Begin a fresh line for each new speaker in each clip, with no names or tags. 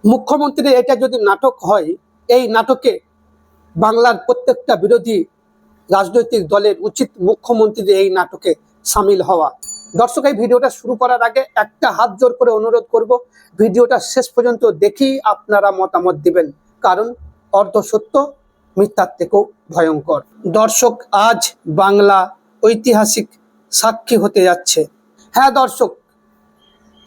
মুখ্যমন্ত্রী এটা যদি নাটক হয়, এই নাটকে বাংলার প্রত্যেকটা বিরোধী রাজনৈতিক দলের উচিত মুখ্যমন্ত্রীর এই নাটকে সামিল হওয়া। দর্শক, এই ভিডিওটা শুরু করার আগে একটা হাত জোর করে অনুরোধ করব, ভিডিওটা শেষ পর্যন্ত দেখেই আপনারা মতামত দিবেন, কারণ অর্ধ সত্য মিথ্যার থেকেও ভয়ঙ্কর। দর্শক, আজ বাংলা ঐতিহাসিক সাক্ষী হতে যাচ্ছে। হ্যাঁ দর্শক,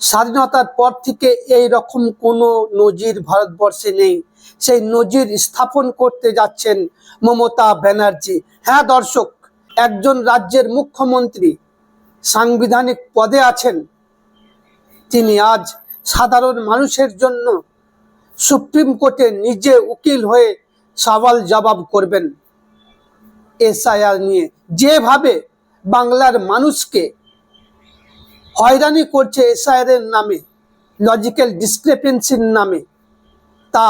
স্বাধীনতার পর থেকে এই রকম কোনো নজির ভারতবর্ষে নেই। সেই নজির স্থাপন করতে যাচ্ছেন মমতা ব্যানার্জি। হ্যাঁ দর্শক, একজন রাজ্যের মুখ্যমন্ত্রী সাংবিধানিক পদে আছেন, তিনি আজ সাধারণ মানুষের জন্য সুপ্রিম কোর্টে নিজে উকিল হয়ে সওয়াল জবাব করবেন এসআইআর নিয়ে। যেভাবে বাংলার মানুষকে হয়রানি করছে এসআইআর এর নামে, লজিক্যাল ডিসক্রিপেন্সির নামে, তা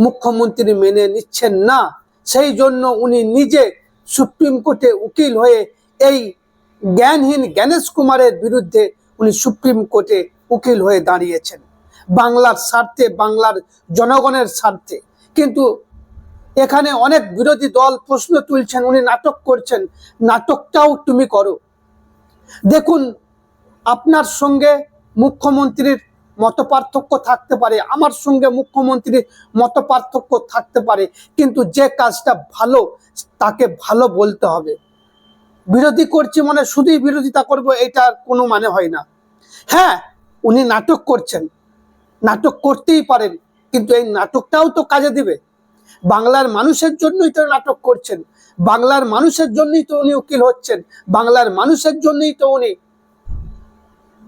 মুখ্যমন্ত্রী মেনে নিচ্ছেন না। সেই জন্য উনি নিজে সুপ্রিম কোর্টে উকিল হয়ে এই জ্ঞানহীন জ্ঞানেশ কুমারের বিরুদ্ধে উনি সুপ্রিম কোর্টে উকিল হয়ে দাঁড়িয়েছেন বাংলার স্বার্থে, বাংলার জনগণের স্বার্থে। কিন্তু এখানে অনেক বিরোধী দল প্রশ্ন তুলছেন, উনি নাটক করছেন। নাটকটাও তুমি করো। দেখুন, আপনার সঙ্গে মুখ্যমন্ত্রীর মতপার্থক্য থাকতে পারে, আমার সঙ্গে মুখ্যমন্ত্রীর মতপার্থক্য থাকতে পারে, কিন্তু যে কাজটা ভালো তাকে ভালো বলতে হবে। বিরোধী করছি মানে শুধুই বিরোধিতা করব, এটার কোনো মানে হয় না। হ্যাঁ, উনি নাটক করছেন, নাটক করতেই পারেন, কিন্তু এই নাটকটাও তো কাজে দিবে। বাংলার মানুষের জন্যই তো নাটক করছেন, বাংলার মানুষের জন্যই তো উনি উকিল হচ্ছেন, বাংলার মানুষের জন্যই তো উনি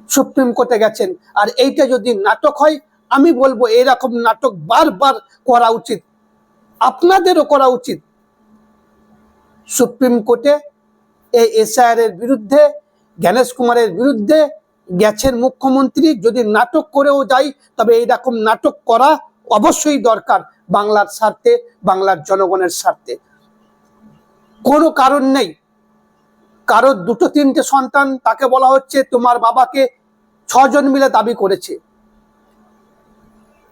সুপ্রিম কোর্টে গেছেন। আর এইটা যদি নাটক হয়, আমি বলবো এরকম নাটক বারবার করা উচিত, আপনাদেরও করা উচিত। সুপ্রিম কোর্টে এই এসআইআর এর বিরুদ্ধে, জ্ঞানেশ কুমারের বিরুদ্ধে গেছেন মুখ্যমন্ত্রী। যদি নাটক করেও যাই, তবে এইরকম নাটক করা অবশ্যই দরকার বাংলার স্বার্থে, বাংলার জনগণের স্বার্থে। কোনো কারণ নেই, কারোর দুটো তিনটে সন্তান, তাকে বলা হচ্ছে তোমার বাবাকে 6 জন মিলে দাবি করেছে।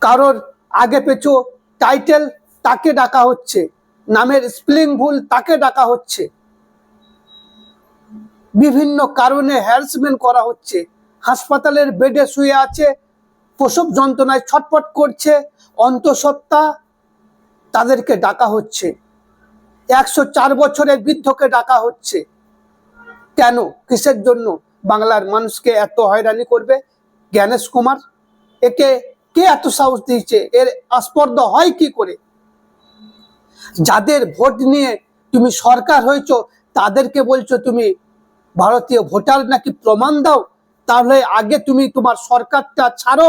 কারোর আগে পেছো টাইটেল, তাকে ডাকা হচ্ছে, নামের স্পেলিং ভুল, তাকে ডাকা হচ্ছে, বিভিন্ন কারণে হ্যারাসমেন্ট করা হচ্ছে। হাসপাতালের বেডে শুয়ে আছে, প্রসব যন্ত্রণায় ছটফট করছে, অন্তঃসত্ত্বা, তাদেরকে ডাকা হচ্ছে। 104 বছরের বৃদ্ধকে ডাকা হচ্ছে। কেন, কিসের জন্য? বাংলার মানুষকে এত হয়রানি করবে জ্ঞানেশ কুমার? একে কে এত সাহস দিয়েছে? এর আস্পর্ধা হয় কি করে? যাদের ভোট নিয়ে তুমি সরকার হয়েছো, তাদেরকে বলছো তুমি ভারতীয় ভোটার নাকি, প্রমাণ দাও। তাহলে আগে তুমি তোমার সরকারটা ছাড়ো,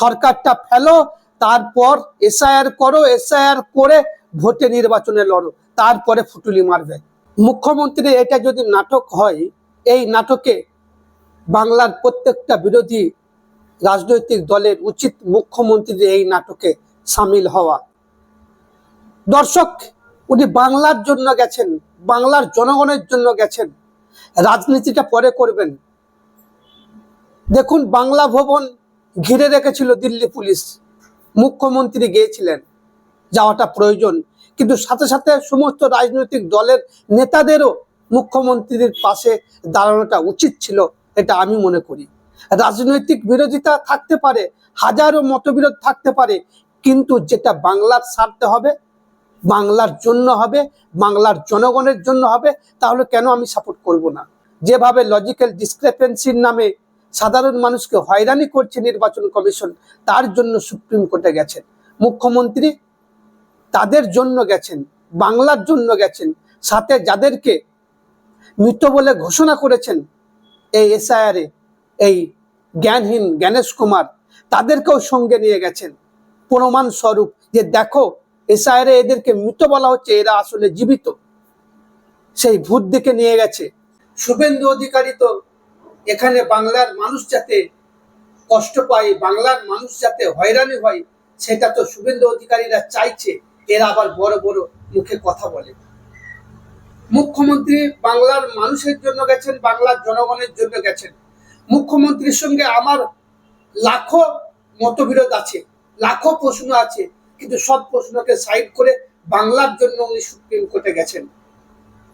সরকারটা ফেলো, তারপর এসআইআর করো, এসআইআর করে ভোটে নির্বাচনে লড়ো, তারপরে ফুটুলি মারবে। মুখ্যমন্ত্রী এটা যদি নাটক হয়, এই নাটকে বাংলার প্রত্যেকটা বিরোধী রাজনৈতিক দলের উচিত মুখ্যমন্ত্রীর এই নাটকে সামিল হওয়া। দর্শক, উনি বাংলার জন্য গেছেন, বাংলার জনগণের জন্য গেছেন, রাজনীতিটা পরে করবেন। দেখুন, বাংলা ভবন ঘিরে রেখেছিল দিল্লি পুলিশ, মুখ্যমন্ত্রী গিয়েছিলেন, যাওয়াটা প্রয়োজন, কিন্তু সাথে সাথে সমস্ত রাজনৈতিক দলের নেতাদেরও মুখ্যমন্ত্রীর পাশে দাঁড়ানোটা উচিত ছিল, এটা আমি মনে করি। রাজনৈতিক বিরোধিতা থাকতে পারে, হাজারো মতবিরোধ থাকতে পারে, কিন্তু যেটা বাংলার স্বার্থে হবে, বাংলার জন্য হবে, বাংলার জনগণের জন্য হবে, তাহলে কেন আমি সাপোর্ট করব না? যেভাবে লজিক্যাল ডিসক্রিপেন্সির নামে সাধারণ মানুষকে হয়রানি করছে নির্বাচন কমিশন, তার জন্য সুপ্রিম কোর্টে গেছেন মুখ্যমন্ত্রী, তাদের জন্য গেছেন, বাংলার জন্য গেছেন। সাথে যাদেরকে মৃত বলে ঘোষণা করেছেন এই এসআইআর এ, এই জ্ঞানহীন জ্ঞানেশ কুমার, তাদেরকেও সঙ্গে নিয়ে গেছেন প্রমাণ স্বরূপ, যে দেখো এসআইআর এ এদেরকে মৃত বলা হচ্ছে, এরা আসলে জীবিত। সেই ভূত দিকে নিয়ে গেছে। শুভেন্দু অধিকারী তো এখানে বাংলার মানুষ যাতে কষ্ট পায়, বাংলার মানুষ যাতে হয়রানি হয়, সেটা তো শুভেন্দু অধিকারীরা চাইছে। এরা আবার বড় বড় মুখে কথা বলে। মুখ্যমন্ত্রী বাংলার মানুষের জন্য গেছেন, বাংলার জনগণের জন্য গেছেন। মুখ্যমন্ত্রীর সঙ্গে আমার লাখো মতবিরোধ আছে, লাখো প্রশ্ন আছে, কিন্তু সব প্রশ্নকে সাইড করে বাংলার জন্য উনি সুপ্রিম কোর্টে গেছেন।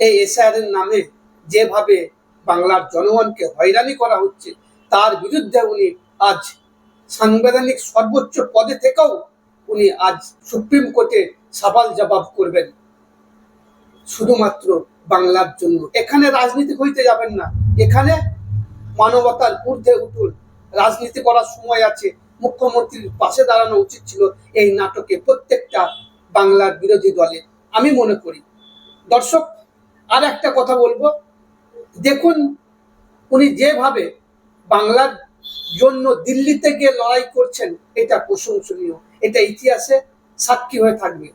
এই এসআইআর এর নামে যেভাবে বাংলার জনগণকে হয়রানি করা হচ্ছে, তার বিরুদ্ধে উনি আজ সাংবিধানিক সর্বোচ্চ পদে থেকেও উনি আজ সুপ্রিম কোর্টে সওয়াল জবাব করবেন শুধুমাত্র বাংলার জন্য। এখানে রাজনীতি হইতে যাবেন না, এখানে মানবতার ঊর্ধ্বে উঠুন। রাজনীতি করার সময় আছে, মুখ্যমন্ত্রীর পাশে দাঁড়ানো উচিত ছিল এই নাটকে প্রত্যেকটা বাংলার বিরোধী দলে, আমি মনে করি। দর্শক, আর একটা কথা বলবো, দেখুন উনি যেভাবে বাংলার জন্য দিল্লিতে গিয়ে লড়াই করছেন, এটা প্রশংসনীয়, এটা ইতিহাসে সাক্ষী হয়ে থাকবে,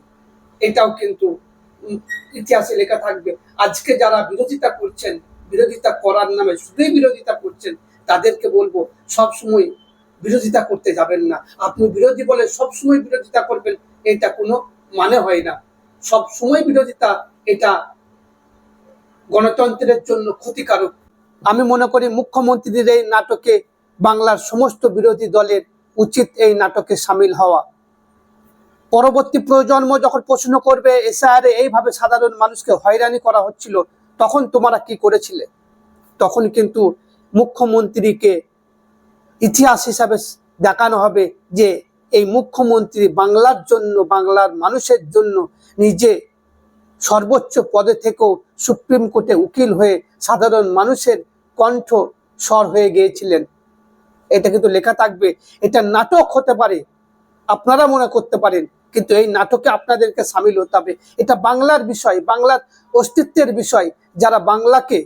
এটাও কিন্তু ইতিহাসে লেখা থাকবে। আজকে যারা বিরোধিতা করছেন, বিরোধিতা করার নামে শুধুই বিরোধিতা করছেন, তাদেরকে বলবো সবসময় বিরোধিতা করতে যাবেন না। আপনি বিরোধী বলে সবসময় বিরোধিতা করবেন, এটা কোনো মানে হয় না। সব সময় বিরোধিতা, এটা গণতন্ত্রের জন্য ক্ষতিকারক। আমি মনে করি মুখ্যমন্ত্রীর এই নাটকে বাংলার সমস্ত বিরোধী দলের উচিত এই নাটকে সামিল হওয়া। পরবর্তী প্রজন্ম যখন প্রশ্ন করবে এসআইআর এইভাবে সাধারণ মানুষকে হয়রানি করা হচ্ছিল, তখন তোমরা কি করেছিলে, তখন কিন্তু মুখ্যমন্ত্রীকে ইতিহাস হিসাবে দেখানো হবে যে এই মুখ্যমন্ত্রী বাংলার জন্য, বাংলার মানুষের জন্য নিজে সর্বোচ্চ পদে থেকেও সুপ্রিম কোর্টে উকিল হয়ে সাধারণ মানুষের কণ্ঠ স্বর হয়ে গিয়েছিলেন। এটা কিন্তু লেখা থাকবে। এটা নাটক হতে পারে, আপনারা মনে করতে পারেন, কিন্তু এই নাটকে আপনাদেরকে সামিল হতে হবে। এটা বাংলার বিষয়, বাংলার অস্তিত্বের বিষয়। যারা বাংলাকে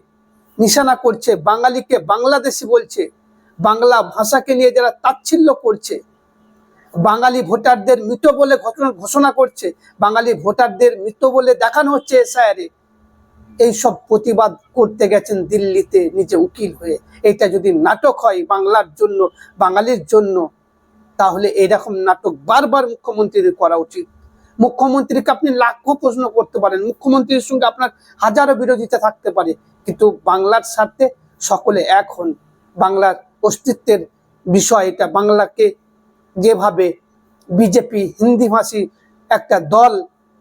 নিশানা করছে, বাঙালিকে বাংলাদেশি বলছে, বাংলা ভাষাকে নিয়ে যারা তাচ্ছিল্য করছে, বাঙালি ভোটারদের মৃত বলে ঘোষণা করছে, বাঙালি ভোটারদের মৃত বলে দেখানো হচ্ছে এসআইআরে, এইসব প্রতিবাদ করতে গেছেন দিল্লিতে নিজে উকিল হয়ে। এটা যদি নাটক হয় বাংলার জন্য, বাঙালির জন্য, তাহলে এরকম নাটক বারবার মুখ্যমন্ত্রীর করা উচিত। মুখ্যমন্ত্রীকে আপনি লাখো প্রশ্ন করতে পারেন, মুখ্যমন্ত্রীর সঙ্গে আপনার হাজারো বিরোধিতা থাকতে পারে, কিন্তু বাংলার স্বার্থে সকলে এক হন। বাংলার অস্তিত্বের বিষয় এটা। বাংলাকে যেভাবে বিজেপি হিন্দিভাষী একটা দল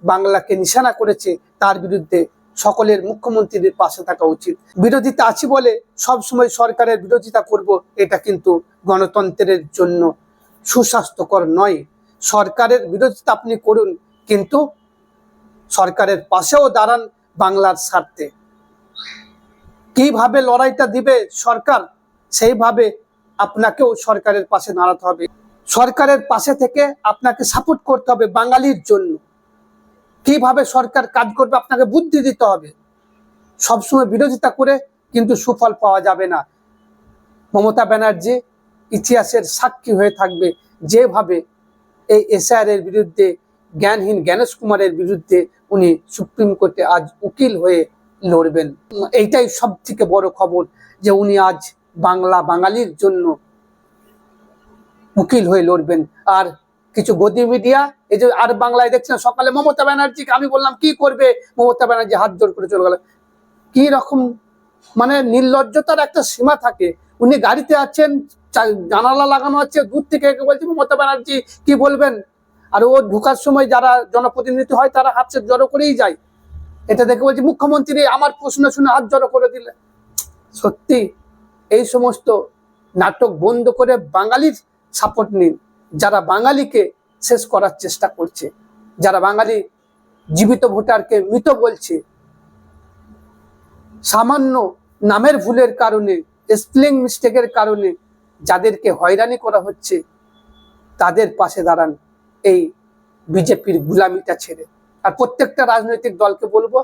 বাংলাকে নিশানা করেছে, তার বিরুদ্ধে সকলের মুখ্যমন্ত্রীর পাশে থাকা উচিত। বিরোধিতা আছে বলে সব সময় সরকারের বিরোধিতা করব, এটা কিন্তু গণতন্ত্রের জন্য সুস্বাস্থ্যকর নয়। সরকারের বিরোধিতা আপনি করুন, কিন্তু সরকারের পাশেও দাঁড়ান বাংলার স্বার্থে। কিভাবে লড়াইটা দিবে সরকার, সেইভাবে আপনাকেও সরকারের পাশে দাঁড়াতে হবে। সরকারের পাশে থেকে আপনাকে সাপোর্ট করতে হবে বাঙালির জন্য। কিভাবে সরকার কাজ করবে আপনাকে বুদ্ধি দিতে হবে। সবসময় বিরোধিতা করে কিন্তু সুফল পাওয়া যাবে না। মমতা ব্যানার্জি ইতিহাসের সাক্ষী হয়ে থাকবে, যেভাবে এই এসআইআর এর বিরুদ্ধে জ্ঞানহীন জ্ঞানেশ কুমারের বিরুদ্ধে উনি সুপ্রিম কোর্টে আজ উকিল হয়ে লড়বেন। এইটাই সব থেকে বড় খবর, যে উনি আজ বাংলা বাঙালির জন্য উকিল হয়ে লড়বেন। আর কিছু গদি মিডিয়া, এই যে আর বাংলায় দেখছেন সকালে মমতা ব্যানার্জিকে আমি বললাম কি করবে, মমতা ব্যানার্জি হাত জোর করে চলে গেল। কি রকম মানে নির্লজ্জতার একটা সীমা থাকে। উনি গাড়িতে আছেন, জানালা লাগানো আছে, দূর থেকে বলছে মমতা ব্যানার্জি কি বলবেন, আর ও ঢোকার সময় যারা জনপ্রতিনিধি হয় তারা হাত জড়ো করেই যায়। এটা দেখে বলছি মুখ্যমন্ত্রী আমার প্রশ্ন শুনে হাত জড়ো করে দিলে। সত্যি এই সমস্ত নাটক বন্ধ করে বাঙালির সাপোর্ট নিন। যারা বাঙালিকে শেষ করার চেষ্টা করছে, যারা বাঙালি জীবিত ভোটারকে মৃত বলছে, সামান্য নামের ভুলের কারণে, স্পেলিং মিস্টেকের কারণে যাদেরকে হয়রানি করা হচ্ছে, তাদের পাশে দাঁড়ান এই বিজেপির গুলামিটা ছেড়ে। আর প্রত্যেকটা রাজনৈতিক দলকে বলবো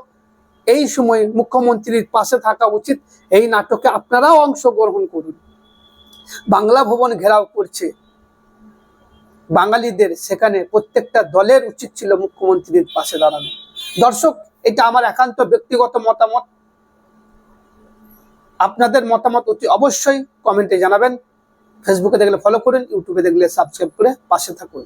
এই সময় মুখ্যমন্ত্রীর পাশে থাকা উচিত। এই নাটকে আপনারাও অংশগ্রহণ করুন। বাংলা ভবন ঘেরাও করছে বাঙালিদের, সেখানে প্রত্যেকটা দলের উচিত ছিল মুখ্যমন্ত্রীর পাশে দাঁড়ানো। দর্শক, এটা আমার একান্ত ব্যক্তিগত মতামত। আপনাদের মতামত অতি অবশ্যই কমেন্টে জানাবেন। ফেসবুকে দেখলে ফলো করুন, ইউটিউবে দেখলে সাবস্ক্রাইব করে পাশে থাকুন।